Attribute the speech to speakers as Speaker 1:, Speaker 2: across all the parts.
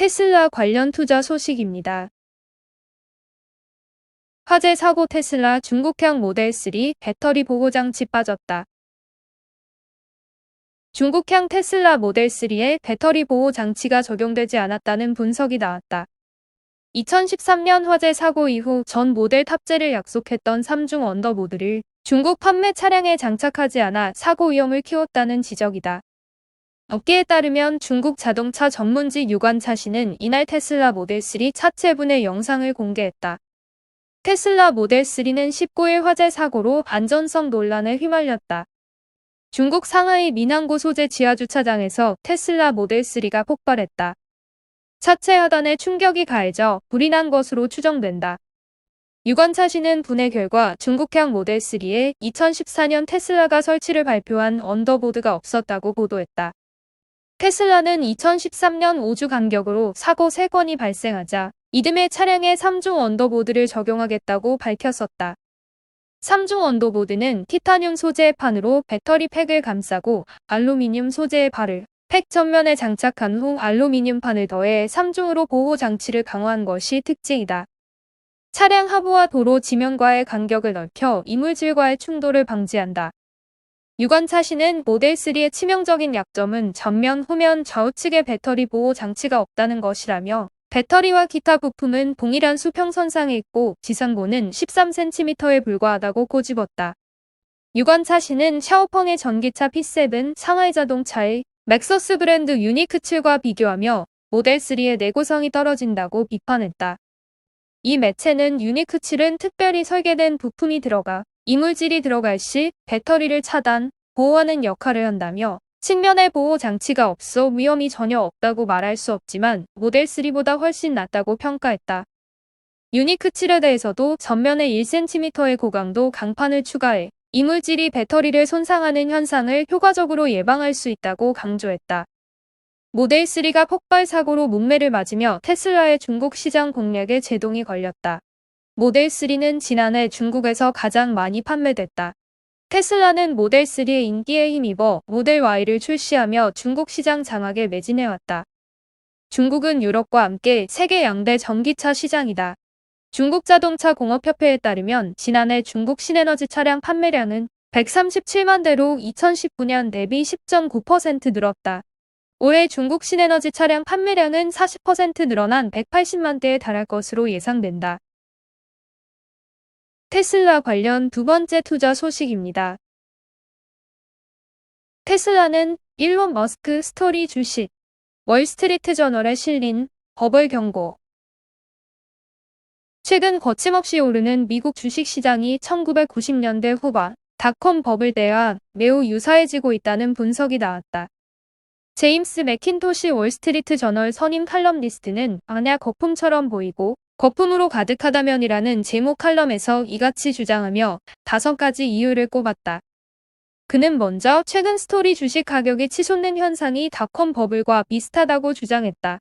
Speaker 1: 테슬라 관련 투자 소식입니다. 화재 사고 테슬라 중국향 모델 3 배터리 보호 장치 빠졌다. 중국향 테슬라 모델 3에 배터리 보호 장치가 적용되지 않았다는 분석이 나왔다. 2013년 화재 사고 이후 전 모델 탑재를 약속했던 3중 언더보드를 중국 판매 차량에 장착하지 않아 사고 위험을 키웠다는 지적이다. 업계에 따르면 중국 자동차 전문지 유관차시는 이날 테슬라 모델 3 차체분의 영상을 공개했다. 테슬라 모델 3는 19일 화재 사고로 안전성 논란에 휘말렸다. 중국 상하이 민항구 소재 지하주차장에서 테슬라 모델 3가 폭발했다. 차체 하단에 충격이 가해져 불이 난 것으로 추정된다. 유관차시는 분해 결과 중국향 모델 3에 2014년 테슬라가 설치를 발표한 언더보드가 없었다고 보도했다. 테슬라는 2013년 5주 간격으로 사고 3건이 발생하자 이듬해 차량에 3중 언더보드를 적용하겠다고 밝혔었다. 3중 언더보드는 티타늄 소재의 판으로 배터리 팩을 감싸고 알루미늄 소재의 발을 팩 전면에 장착한 후 알루미늄 판을 더해 3중으로 보호 장치를 강화한 것이 특징이다. 차량 하부와 도로 지면과의 간격을 넓혀 이물질과의 충돌을 방지한다. 유관차시는 모델 3의 치명적인 약점은 전면, 후면, 좌우측에 배터리 보호 장치가 없다는 것이라며 배터리와 기타 부품은 동일한 수평선상에 있고 지상고는 13cm에 불과하다고 꼬집었다. 유관차시는 샤오펑의 전기차 P7 상하이 자동차의 맥서스 브랜드 유니크7과 비교하며 모델 3의 내구성이 떨어진다고 비판했다. 이 매체는 유니크7은 특별히 설계된 부품이 들어가 이물질이 들어갈 시 배터리를 차단, 보호하는 역할을 한다며 측면에 보호 장치가 없어 위험이 전혀 없다고 말할 수 없지만 모델 3보다 훨씬 낫다고 평가했다. 유니크7에 대해서도 전면에 1cm의 고강도 강판을 추가해 이물질이 배터리를 손상하는 현상을 효과적으로 예방할 수 있다고 강조했다. 모델 3가 폭발 사고로 문매를 맞으며 테슬라의 중국 시장 공략에 제동이 걸렸다. 모델 3는 지난해 중국에서 가장 많이 판매됐다. 테슬라는 모델 3의 인기에 힘입어 모델 Y를 출시하며 중국 시장 장악에 매진해왔다. 중국은 유럽과 함께 세계 양대 전기차 시장이다. 중국 자동차 공업협회에 따르면 지난해 중국 신에너지 차량 판매량은 137만 대로 2019년 대비 10.9% 늘었다. 올해 중국 신에너지 차량 판매량은 40% 늘어난 180만 대에 달할 것으로 예상된다. 테슬라 관련 두 번째 투자 소식입니다. 테슬라는 일론 머스크 스토리 주식, 월스트리트 저널에 실린 버블 경고. 최근 거침없이 오르는 미국 주식시장이 1990년대 후반 닷컴 버블 때와 매우 유사해지고 있다는 분석이 나왔다. 제임스 매킨토시 월스트리트 저널 선임 칼럼니스트는 만약 거품처럼 보이고 거품으로 가득하다면이라는 제목 칼럼에서 이같이 주장하며 5가지 이유를 꼽았다. 그는 먼저 최근 스토리 주식 가격이 치솟는 현상이 닷컴 버블과 비슷하다고 주장했다.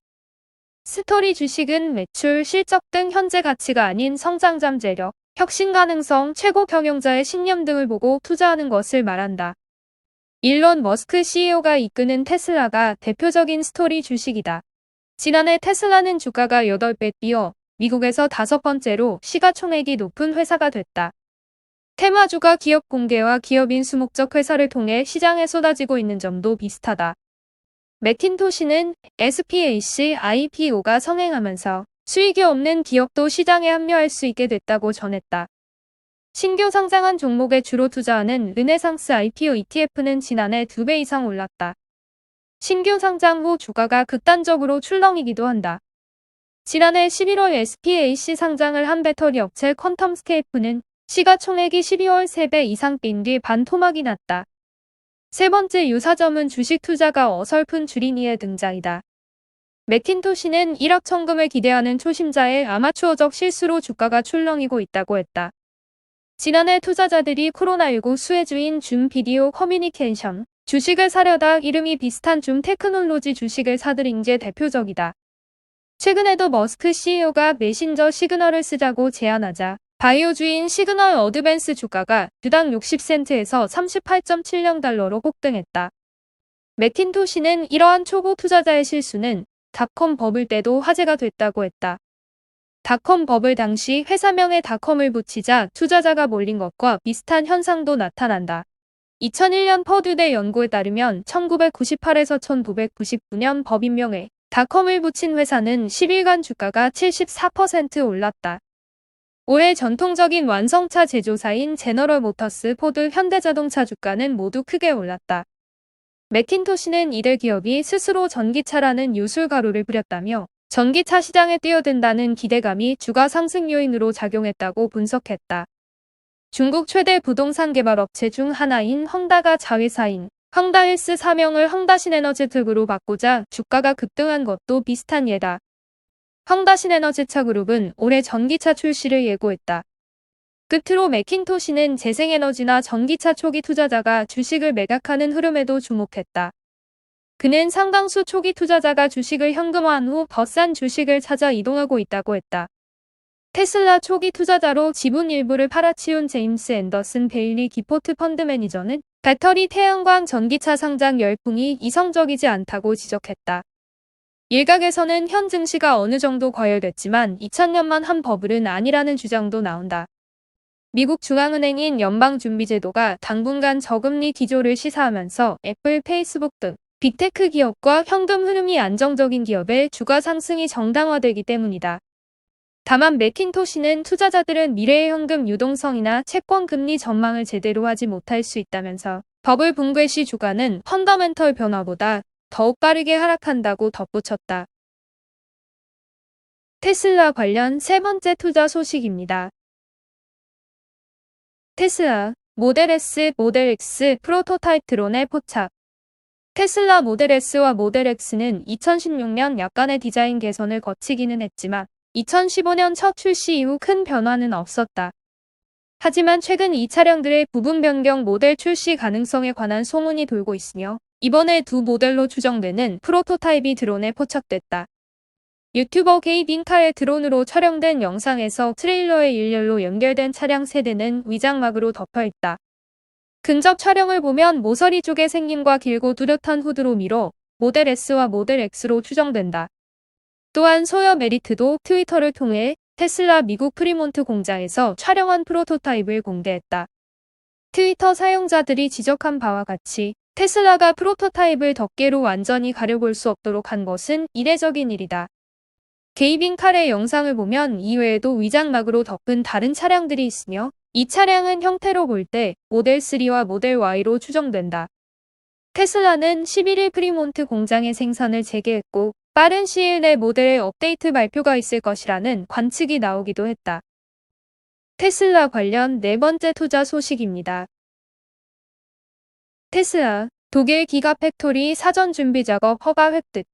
Speaker 1: 스토리 주식은 매출, 실적 등 현재 가치가 아닌 성장 잠재력, 혁신 가능성, 최고 경영자의 신념 등을 보고 투자하는 것을 말한다. 일론 머스크 CEO가 이끄는 테슬라가 대표적인 스토리 주식이다. 지난해 테슬라는 주가가 8배 뛰어 미국에서 5번째로 시가총액이 높은 회사가 됐다. 테마주가 기업 공개와 기업 인수 목적 회사를 통해 시장에 쏟아지고 있는 점도 비슷하다. 매킨토시는 SPAC IPO가 성행하면서 수익이 없는 기업도 시장에 합류할 수 있게 됐다고 전했다. 신규 상장한 종목에 주로 투자하는 르네상스 IPO ETF는 지난해 2배 이상 올랐다. 신규 상장 후 주가가 극단적으로 출렁이기도 한다. 지난해 11월 SPAC 상장을 한 배터리 업체 퀀텀스케이프는 시가총액이 12월 3배 이상 뛴 뒤 반토막이 났다. 세 번째 유사점은 주식 투자가 어설픈 주린이의 등장이다. 매킨토시는 1억 천금을 기대하는 초심자의 아마추어적 실수로 주가가 출렁이고 있다고 했다. 지난해 투자자들이 코로나19 수혜주인 줌 비디오 커뮤니케이션 주식을 사려다 이름이 비슷한 줌 테크놀로지 주식을 사들인 게 대표적이다. 최근에도 머스크 CEO가 메신저 시그널을 쓰자고 제안하자 바이오주인 시그널 어드밴스 주가가 주당 60센트에서 38.70달러로 폭등했다. 매킨토시는 이러한 초보 투자자의 실수는 닷컴 버블 때도 화제가 됐다고 했다. 닷컴 버블 당시 회사명에 닷컴을 붙이자 투자자가 몰린 것과 비슷한 현상도 나타난다. 2001년 퍼듀대 연구에 따르면 1998에서 1999년 법인명에 닷컴을 붙인 회사는 10일간 주가가 74% 올랐다. 올해 전통적인 완성차 제조사인 제너럴 모터스, 포드, 현대자동차 주가는 모두 크게 올랐다. 맥킨토시는 이들 기업이 스스로 전기차라는 요술가루를 부렸다며 전기차 시장에 뛰어든다는 기대감이 주가 상승 요인으로 작용했다고 분석했다. 중국 최대 부동산 개발 업체 중 하나인 헝다가 자회사인 헝다힐스 사명을 헝다신에너지특으로 바꾸자 주가가 급등한 것도 비슷한 예다. 헝다신에너지차 그룹은 올해 전기차 출시를 예고했다. 끝으로 맥킨토시는 재생에너지나 전기차 초기 투자자가 주식을 매각하는 흐름에도 주목했다. 그는 상당수 초기 투자자가 주식을 현금화한 후 더 싼 주식을 찾아 이동하고 있다고 했다. 테슬라 초기 투자자로 지분 일부를 팔아치운 제임스 앤더슨 베일리 기포트 펀드 매니저는 배터리 태양광 전기차 상장 열풍이 이성적이지 않다고 지적했다. 일각에서는 현 증시가 어느 정도 과열됐지만 2000년만 한 버블은 아니라는 주장도 나온다. 미국 중앙은행인 연방준비제도가 당분간 저금리 기조를 시사하면서 애플, 페이스북 등 빅테크 기업과 현금 흐름이 안정적인 기업의 주가 상승이 정당화되기 때문이다. 다만 맥킨토시는 투자자들은 미래의 현금 유동성이나 채권 금리 전망을 제대로 하지 못할 수 있다면서 버블 붕괴 시 주가는 펀더멘털 변화보다 더욱 빠르게 하락한다고 덧붙였다. 테슬라 관련 세 번째 투자 소식입니다. 테슬라, 모델 S, 모델 X 프로토타입 드론에 포착. 테슬라 모델 S와 모델 X는 2016년 약간의 디자인 개선을 거치기는 했지만 2015년 첫 출시 이후 큰 변화는 없었다. 하지만 최근 이 차량들의 부분 변경 모델 출시 가능성에 관한 소문이 돌고 있으며 이번에 두 모델로 추정되는 프로토타입이 드론에 포착됐다. 유튜버 게이빈카의 드론으로 촬영된 영상에서 트레일러에 일렬로 연결된 차량 세대는 위장막으로 덮여있다. 근접 촬영을 보면 모서리 쪽의 생김과 길고 뚜렷한 후드로 미뤄 모델 S와 모델 X로 추정된다. 또한 소여 메리트도 트위터를 통해 테슬라 미국 프리몬트 공장에서 촬영한 프로토타입을 공개했다. 트위터 사용자들이 지적한 바와 같이 테슬라가 프로토타입을 덮개로 완전히 가려볼 수 없도록 한 것은 이례적인 일이다. 게이빈 칼의 영상을 보면 이외에도 위장막으로 덮은 다른 차량들이 있으며 이 차량은 형태로 볼 때 모델 3와 모델 Y로 추정된다. 테슬라는 11일 프리몬트 공장의 생산을 재개했고 빠른 시일 내 모델의 업데이트 발표가 있을 것이라는 관측이 나오기도 했다. 테슬라 관련 네 번째 투자 소식입니다. 테슬라, 독일 기가팩토리 사전 준비 작업 허가 획득.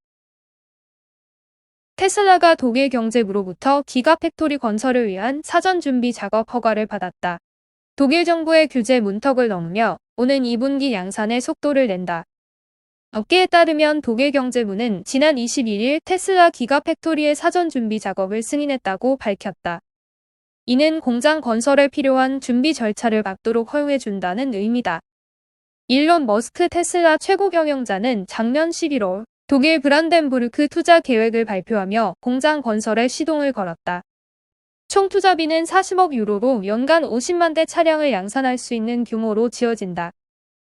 Speaker 1: 테슬라가 독일 경제부로부터 기가팩토리 건설을 위한 사전 준비 작업 허가를 받았다. 독일 정부의 규제 문턱을 넘으며 오는 2분기 양산의 속도를 낸다. 업계에 따르면 독일 경제부는 지난 21일 테슬라 기가팩토리의 사전 준비 작업을 승인했다고 밝혔다. 이는 공장 건설에 필요한 준비 절차를 밟도록 허용해준다는 의미다. 일론 머스크 테슬라 최고 경영자는 작년 11월 독일 브란덴부르크 투자 계획을 발표하며 공장 건설에 시동을 걸었다. 총 투자비는 40억 유로로 연간 50만 대 차량을 양산할 수 있는 규모로 지어진다.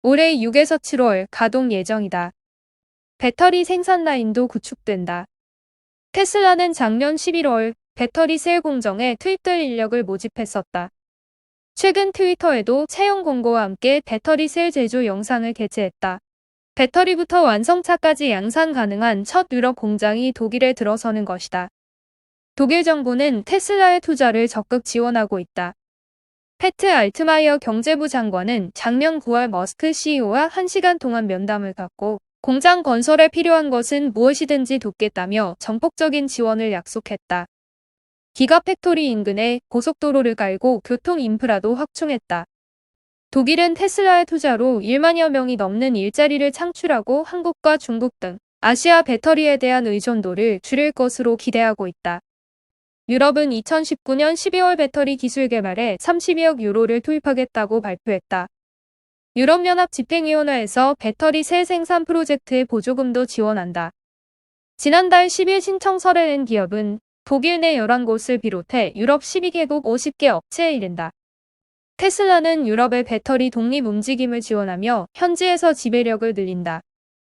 Speaker 1: 올해 6에서 7월 가동 예정이다. 배터리 생산 라인도 구축된다. 테슬라는 작년 11월 배터리 셀 공정에 투입될 인력을 모집했었다. 최근 트위터에도 채용 공고와 함께 배터리 셀 제조 영상을 게재했다. 배터리부터 완성차까지 양산 가능한 첫 유럽 공장이 독일에 들어서는 것이다. 독일 정부는 테슬라의 투자를 적극 지원하고 있다. 패트 알트마이어 경제부 장관은 작년 9월 머스크 CEO와 1시간 동안 면담을 갖고 공장 건설에 필요한 것은 무엇이든지 돕겠다며 전폭적인 지원을 약속했다. 기가팩토리 인근에 고속도로를 깔고 교통 인프라도 확충했다. 독일은 테슬라의 투자로 1만여 명이 넘는 일자리를 창출하고 한국과 중국 등 아시아 배터리에 대한 의존도를 줄일 것으로 기대하고 있다. 유럽은 2019년 12월 배터리 기술 개발에 32억 유로를 투입하겠다고 발표했다. 유럽연합 집행위원회에서 배터리 셀 생산 프로젝트의 보조금도 지원한다. 지난달 10일 신청서를 낸 기업은 독일 내 11곳을 비롯해 유럽 12개국 50개 업체에 이른다. 테슬라는 유럽의 배터리 독립 움직임을 지원하며 현지에서 지배력을 늘린다.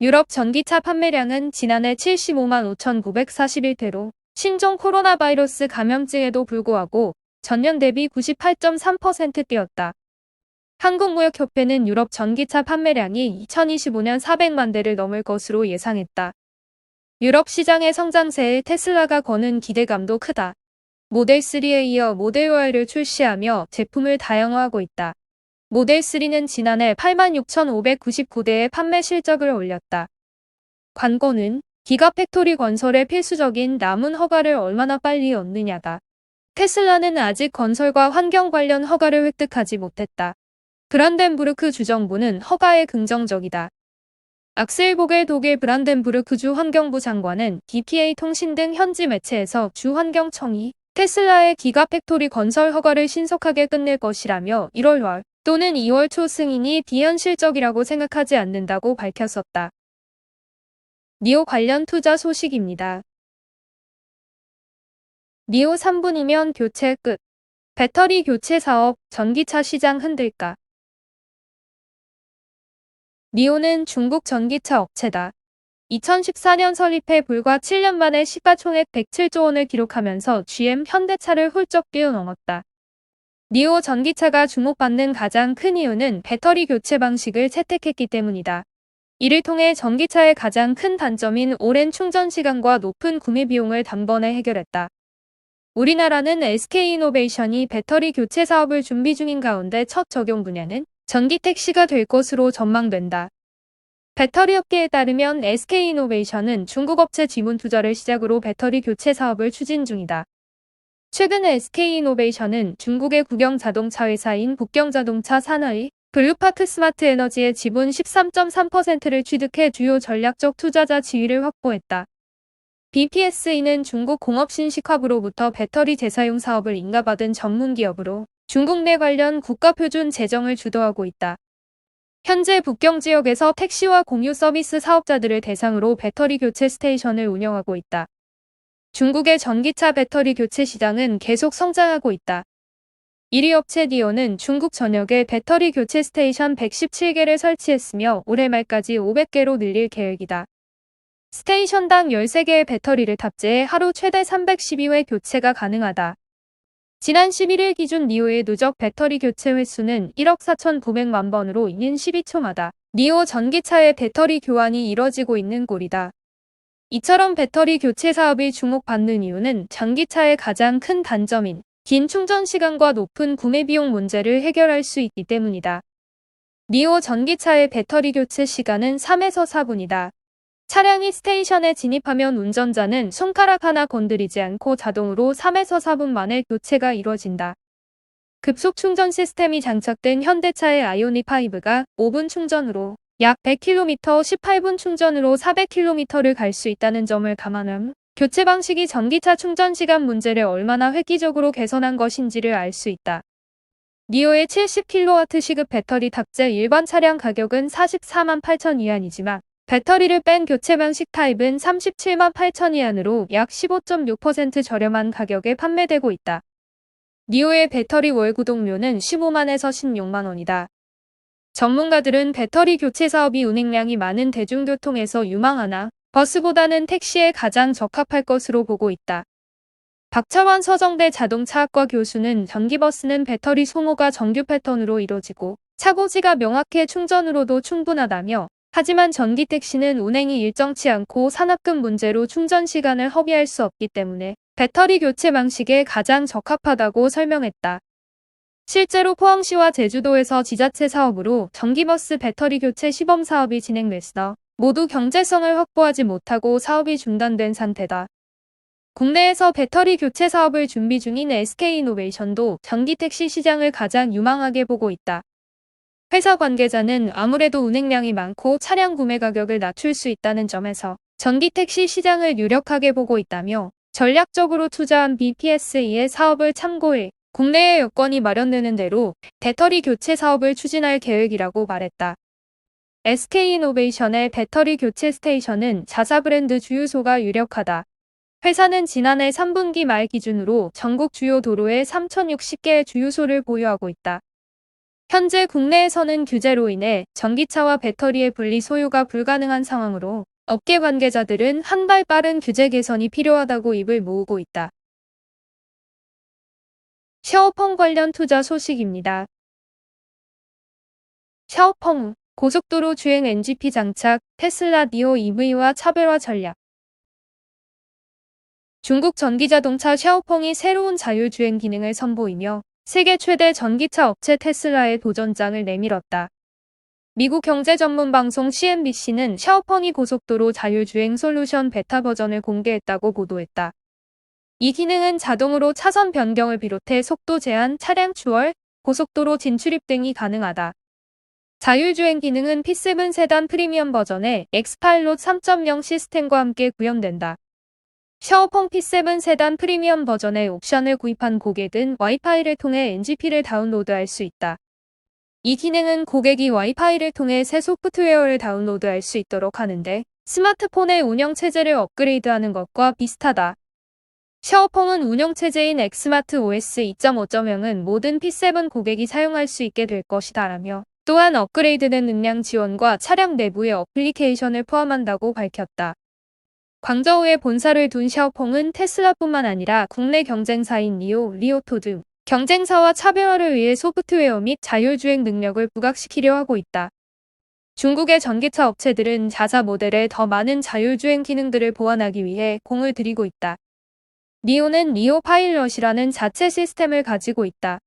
Speaker 1: 유럽 전기차 판매량은 지난해 75만 5,941대로 신종 코로나 바이러스 감염증에도 불구하고 전년 대비 98.3% 뛰었다. 한국무역협회는 유럽 전기차 판매량이 2025년 400만 대를 넘을 것으로 예상했다. 유럽 시장의 성장세에 테슬라가 거는 기대감도 크다. 모델 3에 이어 모델 Y를 출시하며 제품을 다양화하고 있다. 모델 3는 지난해 86,599대의 판매 실적을 올렸다. 관건은 기가팩토리 건설에 필수적인 남은 허가를 얼마나 빨리 얻느냐다. 테슬라는 아직 건설과 환경 관련 허가를 획득하지 못했다. 브란덴부르크 주정부는 허가에 긍정적이다. 악셀 보겔 독일 브란덴부르크 주 환경부 장관은 DPA 통신 등 현지 매체에서 주 환경청이 테슬라의 기가팩토리 건설 허가를 신속하게 끝낼 것이라며 1월 말 또는 2월 초 승인이 비현실적이라고 생각하지 않는다고 밝혔었다. 니오 관련 투자 소식입니다. 니오 3분이면 교체 끝. 배터리 교체 사업, 전기차 시장 흔들까. 니오는 중국 전기차 업체다. 2014년 설립해 불과 7년 만에 시가총액 107조 원을 기록하면서 GM, 현대차를 훌쩍 뛰어넘었다. 니오 전기차가 주목받는 가장 큰 이유는 배터리 교체 방식을 채택했기 때문이다. 이를 통해 전기차의 가장 큰 단점인 오랜 충전 시간과 높은 구매 비용을 단번에 해결했다. 우리나라는 SK이노베이션이 배터리 교체 사업을 준비 중인 가운데 첫 적용 분야는 전기 택시가 될 것으로 전망된다. 배터리 업계에 따르면 SK이노베이션은 중국 업체 지분 투자를 시작으로 배터리 교체 사업을 추진 중이다. 최근 SK이노베이션은 중국의 국영 자동차 회사인 북경자동차 산하의 블루파크 스마트에너지의 지분 13.3%를 취득해 주요 전략적 투자자 지위를 확보했다. BPSE는 중국 공업신식화부로부터 배터리 재사용 사업을 인가받은 전문기업으로 중국 내 관련 국가표준 제정을 주도하고 있다. 현재 북경 지역에서 택시와 공유 서비스 사업자들을 대상으로 배터리 교체 스테이션을 운영하고 있다. 중국의 전기차 배터리 교체 시장은 계속 성장하고 있다. 1위 업체 니오는 중국 전역에 배터리 교체 스테이션 117개를 설치했으며 올해 말까지 500개로 늘릴 계획이다. 스테이션당 13개의 배터리를 탑재해 하루 최대 312회 교체가 가능하다. 지난 11일 기준 니오의 누적 배터리 교체 횟수는 1억 4,900만 번으로 이는 12초마다 니오 전기차의 배터리 교환이 이뤄지고 있는 꼴이다. 이처럼 배터리 교체 사업이 주목받는 이유는 전기차의 가장 큰 단점인 긴 충전 시간과 높은 구매 비용 문제를 해결할 수 있기 때문이다. 니오 전기차의 배터리 교체 시간은 3에서 4분이다. 차량이 스테이션에 진입하면 운전자는 손가락 하나 건드리지 않고 자동으로 3에서 4분 만에 교체가 이뤄진다. 급속 충전 시스템이 장착된 현대차의 아이오닉5가 5분 충전으로 약 100km, 18분 충전으로 400km를 갈 수 있다는 점을 감안하면 교체 방식이 전기차 충전 시간 문제를 얼마나 획기적으로 개선한 것인지를 알 수 있다. 니오의 70kW 시급 배터리 탑재 일반 차량 가격은 44만 8천 위안이지만 배터리를 뺀 교체 방식 타입은 37만 8천 위안으로 약 15.6% 저렴한 가격에 판매되고 있다. 니오의 배터리 월 구독료는 15만에서 16만 원이다. 전문가들은 배터리 교체 사업이 운행량이 많은 대중교통에서 유망하나 버스보다는 택시에 가장 적합할 것으로 보고 있다. 박철환 서정대 자동차학과 교수는 전기버스는 배터리 소모가 정규 패턴으로 이뤄지고 차고지가 명확해 충전으로도 충분하다며 하지만 전기택시는 운행이 일정치 않고 산업급 문제로 충전 시간을 허비할 수 없기 때문에 배터리 교체 방식에 가장 적합하다고 설명했다. 실제로 포항시와 제주도에서 지자체 사업으로 전기버스 배터리 교체 시범 사업이 진행됐으나 모두 경제성을 확보하지 못하고 사업이 중단된 상태다. 국내에서 배터리 교체 사업을 준비 중인 SK이노베이션도 전기택시 시장을 가장 유망하게 보고 있다. 회사 관계자는 아무래도 운행량이 많고 차량 구매 가격을 낮출 수 있다는 점에서 전기택시 시장을 유력하게 보고 있다며 전략적으로 투자한 BPSE의 사업을 참고해 국내에 여건이 마련되는 대로 배터리 교체 사업을 추진할 계획이라고 말했다. SK이노베이션의 배터리 교체 스테이션은 자사 브랜드 주유소가 유력하다. 회사는 지난해 3분기 말 기준으로 전국 주요 도로에 3,060개의 주유소를 보유하고 있다. 현재 국내에서는 규제로 인해 전기차와 배터리의 분리 소유가 불가능한 상황으로 업계 관계자들은 한 발 빠른 규제 개선이 필요하다고 입을 모으고 있다. 샤오펑 관련 투자 소식입니다. 샤오펑, 고속도로 주행 NGP 장착, 테슬라 니오 EV와 차별화 전략. 중국 전기자동차 샤오펑이 새로운 자율주행 기능을 선보이며 세계 최대 전기차 업체 테슬라의 도전장을 내밀었다. 미국 경제 전문 방송 CNBC는 샤오펑이 고속도로 자율주행 솔루션 베타 버전을 공개했다고 보도했다. 이 기능은 자동으로 차선 변경을 비롯해 속도 제한, 차량 추월, 고속도로 진출입 등이 가능하다. 자율주행 기능은 P7 세단 프리미엄 버전의 엑스파일롯 3.0 시스템과 함께 구현된다. 샤오펑 P7 세단 프리미엄 버전의 옵션을 구입한 고객은 와이파이를 통해 NGP를 다운로드할 수 있다. 이 기능은 고객이 와이파이를 통해 새 소프트웨어를 다운로드할 수 있도록 하는데 스마트폰의 운영체제를 업그레이드하는 것과 비슷하다. 샤오펑은 운영체제인 엑스마트 OS 2.5.0은 모든 P7 고객이 사용할 수 있게 될 것이다라며 또한 업그레이드된 음량 지원과 차량 내부의 어플리케이션을 포함한다고 밝혔다. 광저우에 본사를 둔 샤오펑은 테슬라뿐만 아니라 국내 경쟁사인 니오, 리오토 등 경쟁사와 차별화를 위해 소프트웨어 및 자율주행 능력을 부각시키려 하고 있다. 중국의 전기차 업체들은 자사 모델에 더 많은 자율주행 기능들을 보완하기 위해 공을 들이고 있다. 니오는 니오 파일럿이라는 자체 시스템을 가지고 있다.